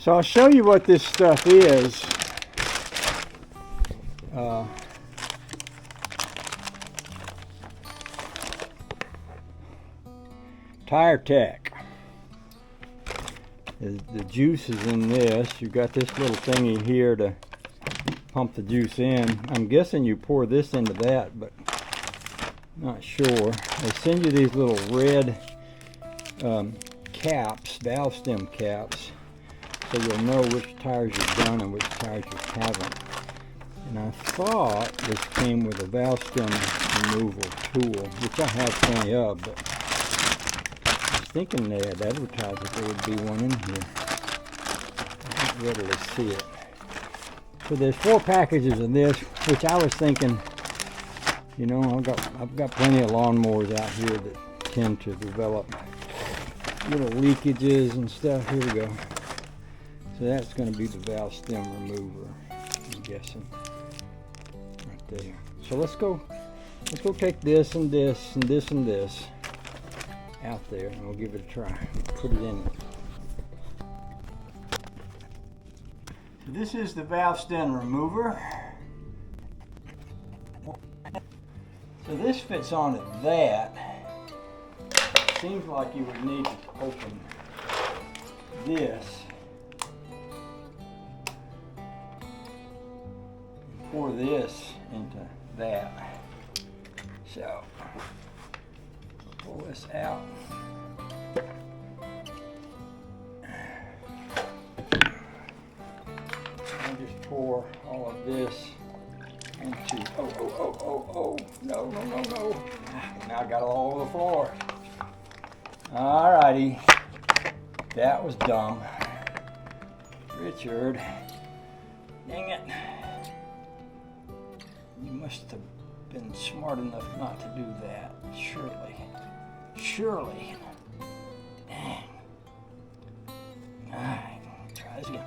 So I'll show you what this stuff is. TireJect. The juice is in this. You've got this little thingy here to pump the juice in. I'm guessing you pour this into that, but not sure. They send you these little red caps, valve stem caps, so you'll know which tires you've done and which tires you haven't. And I thought this came with a valve stem removal tool, which I have plenty of, but I was thinking they had advertised that there would be one in here. I didn't readily see it. So there's 4 packages of this, which I was thinking, you know, I've got plenty of lawnmowers out here that tend to develop little leakages and stuff. Here we go. So that's going to be the valve stem remover, I'm guessing, right there. So let's go take this and this and this and this out there, and we'll give it a try. Put it in. So this is the valve stem remover. So this fits onto that. Seems like you would need to open this. Pour this into that. So pull this out. And just pour all of this into, oh, no. Now I got it all over the floor. Alrighty, that was dumb. Richard, dang it. You must have been smart enough not to do that, surely. Dang. Alright, try this again.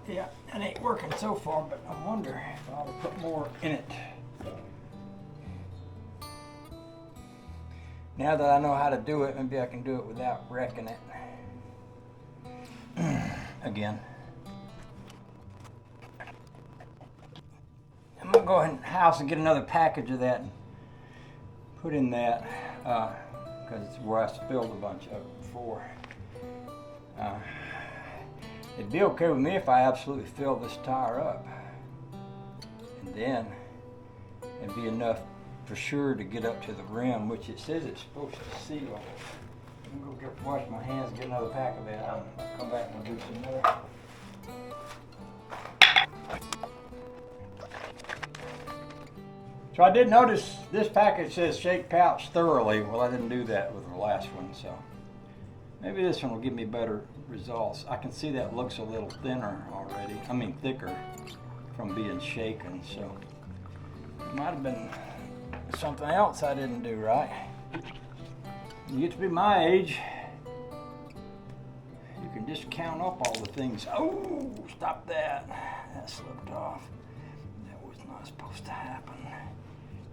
Yeah, it ain't working so far, but I wonder if I ought to put more in it. Now that I know how to do it, maybe I can do it without wrecking it. Again. I'm gonna go ahead in the house and get another package of that and put in that, because it's where I spilled a bunch of it before. It'd be okay with me if I absolutely fill this tire up, and then it'd be enough for sure to get up to the rim, which it says it's supposed to seal. I'm gonna go wash my hands, get another pack of that. I'll come back and do some more. So I did notice this package says shake pouch thoroughly. Well, I didn't do that with the last one, so maybe this one will give me better results. I can see that looks a little thinner already. I mean thicker from being shaken, so it might have been something else I didn't do right. You get to be my age, you can just count up all the things. Oh, stop that. That slipped off. That was not supposed to happen.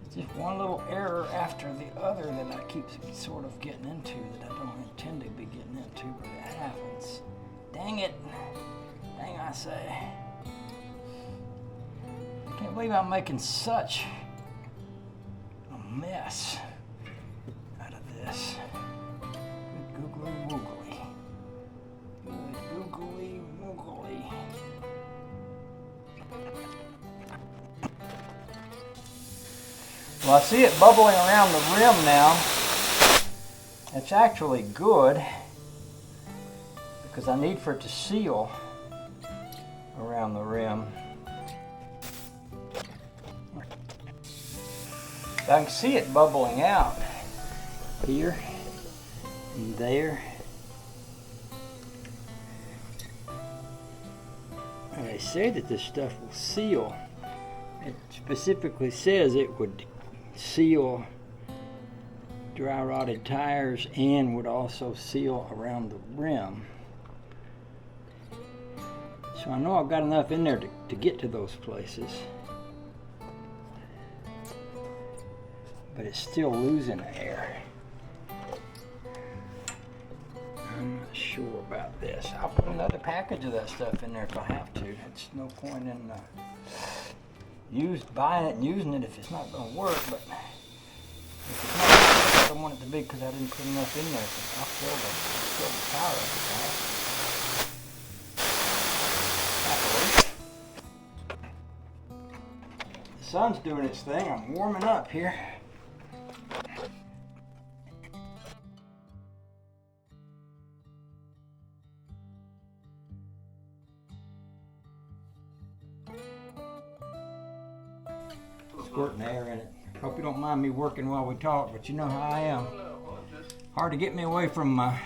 It's just one little error after the other that I keep sort of getting into that I don't intend to be getting into, but it happens. Dang it. Dang, I say. I can't believe I'm making such a mess out of this. Good googly woogly. Good googly woogly. Well, I see it bubbling around the rim now. It's actually good because I need for it to seal around the rim. I can see it bubbling out here and there. And they say that this stuff will seal. It specifically says it would seal dry rotted tires and would also seal around the rim. So I know I've got enough in there to get to those places. But it's still losing air. I'm not sure about this. I'll put another package of that stuff in there if I have to. It's no point in buying it and using it if it's not going to work. But if it's not going to work, I don't want it to be because I didn't put enough in there. I'll fill the tire up with that. The sun's doing its thing. I'm warming up here. Squirting air in it. Hope you don't mind me working while we talk, but you know how I am. Hard to get me away from my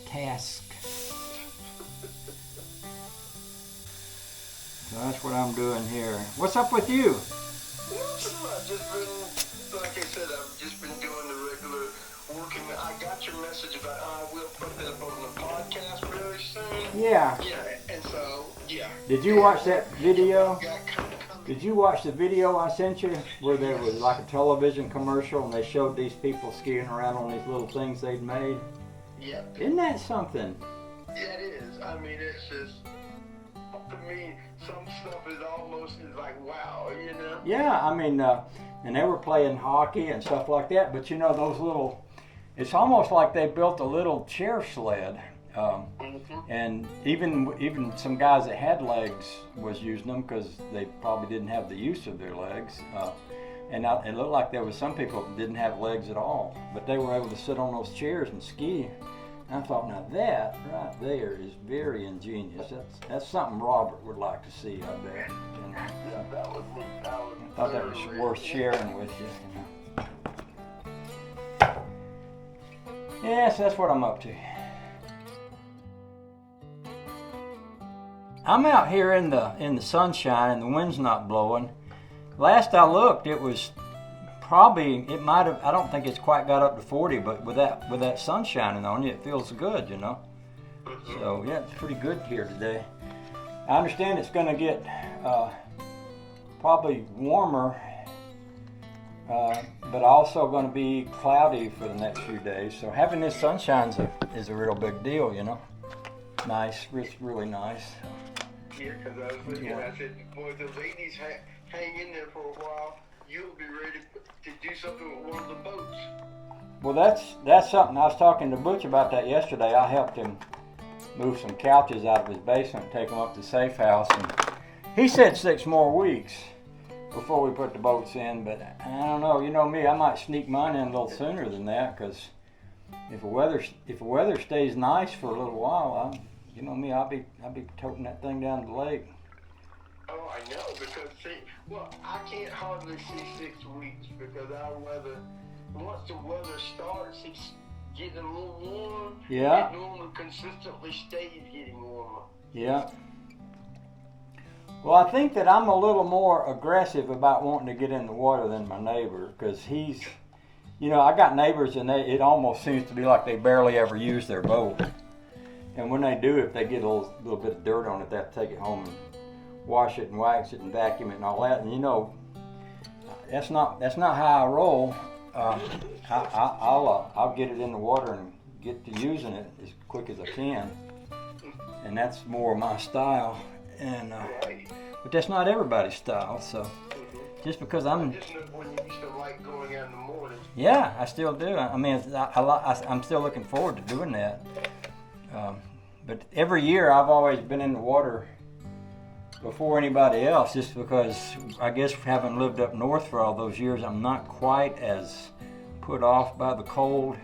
task. So that's what I'm doing here. What's up with you? I've just been, like I said, I've just been doing the regular working. I got your message about I will put that up on the podcast very soon. Yeah. Yeah, and so, yeah. Did you watch that video? Did you watch the video I sent you where there was like a television commercial and they showed these people skiing around on these little things they'd made? Yep. Isn't that something? Yeah, it is. I mean, it's just, to me, some stuff is almost like, wow, you know? Yeah, I mean, and they were playing hockey and stuff like that, but you know, those little, it's almost like they built a little chair sled. And even some guys that had legs was using them because they probably didn't have the use of their legs. And it looked like there was some people that didn't have legs at all, but they were able to sit on those chairs and ski. And I thought, now that right there is very ingenious. That's something Robert would like to see, I bet. You know? Yeah, that was neat. I thought that was worth sharing with you. Yes, that's what I'm up to. I'm out here in the sunshine and the wind's not blowing. Last I looked, it was probably, it might have, I don't think it's quite got up to 40, but with that sun shining on you, it feels good, you know. So yeah, it's pretty good here today. I understand it's going to get probably warmer, but also going to be cloudy for the next few days. So having this sunshine is a real big deal, you know. Nice, it's really nice. Yeah, because I was thinking, I said, boy, if the ladies hang in there for a while, you'll be ready to do something with one of the boats. Well, that's something. I was talking to Butch about that yesterday. I helped him move some couches out of his basement, take them up to the safe house, and he said 6 more weeks before we put the boats in. But I don't know. You know me, I might sneak mine in a little sooner than that because if the weather stays nice for a little while, you know me, I'll be toting that thing down the lake. Oh, I know, because I can't hardly see 6 weeks because our weather, once the weather starts, it's getting a little warm. Yeah. It normally consistently stays getting warmer. Yeah. Well, I think that I'm a little more aggressive about wanting to get in the water than my neighbor because he's, you know, I got neighbors and it almost seems to be like they barely ever use their boat. And when they do, if they get a little bit of dirt on it, they have to take it home and wash it and wax it and vacuum it and all that. And you know, that's not how I roll. I'll get it in the water and get to using it as quick as I can. And that's more my style. And but that's not everybody's style. So just because I'm Just when you used to like going out in the morning. Yeah, I still do. I mean, I'm still looking forward to doing that. But every year I've always been in the water before anybody else, just because I guess having lived up north for all those years, I'm not quite as put off by the cold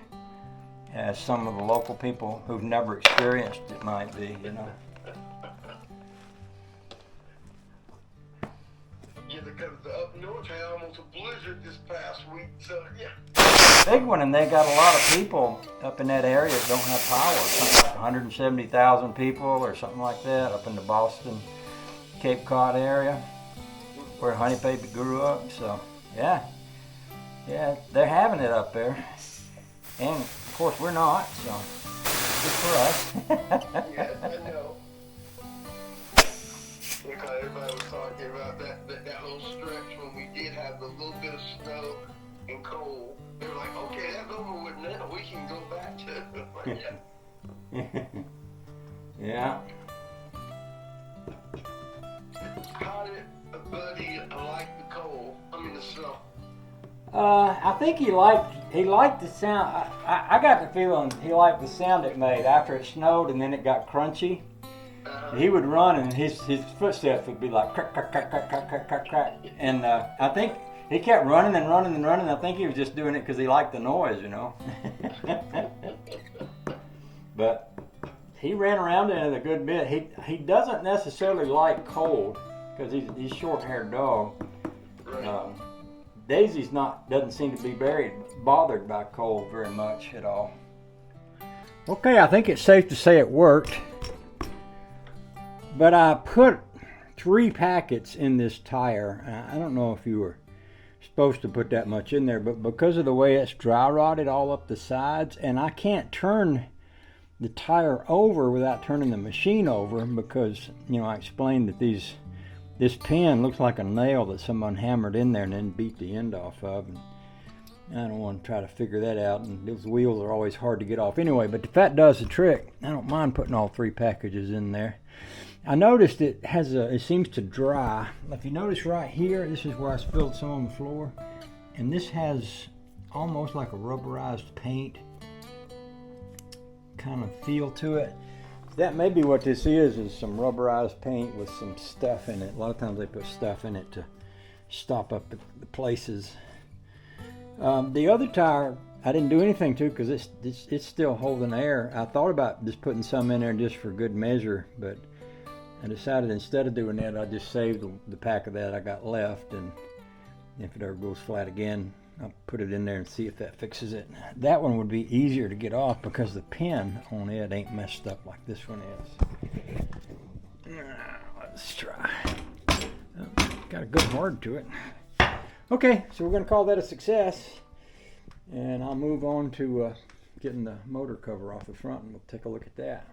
as some of the local people who've never experienced it might be, you know. Yeah, the because up north had almost a blizzard this past week. So yeah. Big one, and they got a lot of people up in that area that don't have power. Something like 170,000 people or something like that up in the Boston, Cape Cod area where Honey Baby grew up. So yeah, they're having it up there, and of course we're not. So good for us. Yes, I know. Because everybody was talking about that little stretch when we did have a little bit of snow and cold. They were like, okay, that's over with now. We can go back to it. Yeah. How did Buddy like the cold? I mean the snow. I think he liked the sound. I got the feeling he liked the sound it made after it snowed and then it got crunchy. He would run and his footsteps would be like crack, crack, crack, crack, crack, crack, crack, crack. And I think he kept running and running and running. I think he was just doing it because he liked the noise, you know. But he ran around in it a good bit. He doesn't necessarily like cold because he's a short-haired dog. Daisy's doesn't seem to be very bothered by cold very much at all. Okay, I think it's safe to say it worked. But I put 3 packets in this tire. I don't know if you were supposed to put that much in there, but because of the way it's dry rotted all up the sides, and I can't turn the tire over without turning the machine over because, you know, I explained that this pin looks like a nail that someone hammered in there and then beat the end off of. And I don't want to try to figure that out, and those wheels are always hard to get off anyway, but if that does the trick, I don't mind putting all 3 packages in there. I noticed it seems to dry. If you notice right here, this is where I spilled some on the floor, and this has almost like a rubberized paint kind of feel to it. That may be what this is some rubberized paint with some stuff in it. A lot of times they put stuff in it to stop up the places. The other tire I didn't do anything to because it's still holding air. I thought about just putting some in there just for good measure, but I decided instead of doing that, I just saved the pack of that I got left, and if it ever goes flat again, I'll put it in there and see if that fixes it. That one would be easier to get off because the pin on it ain't messed up like this one is. Let's try. Got a good hard to it. Okay, so we're going to call that a success, and I'll move on to getting the motor cover off the front, and we'll take a look at that.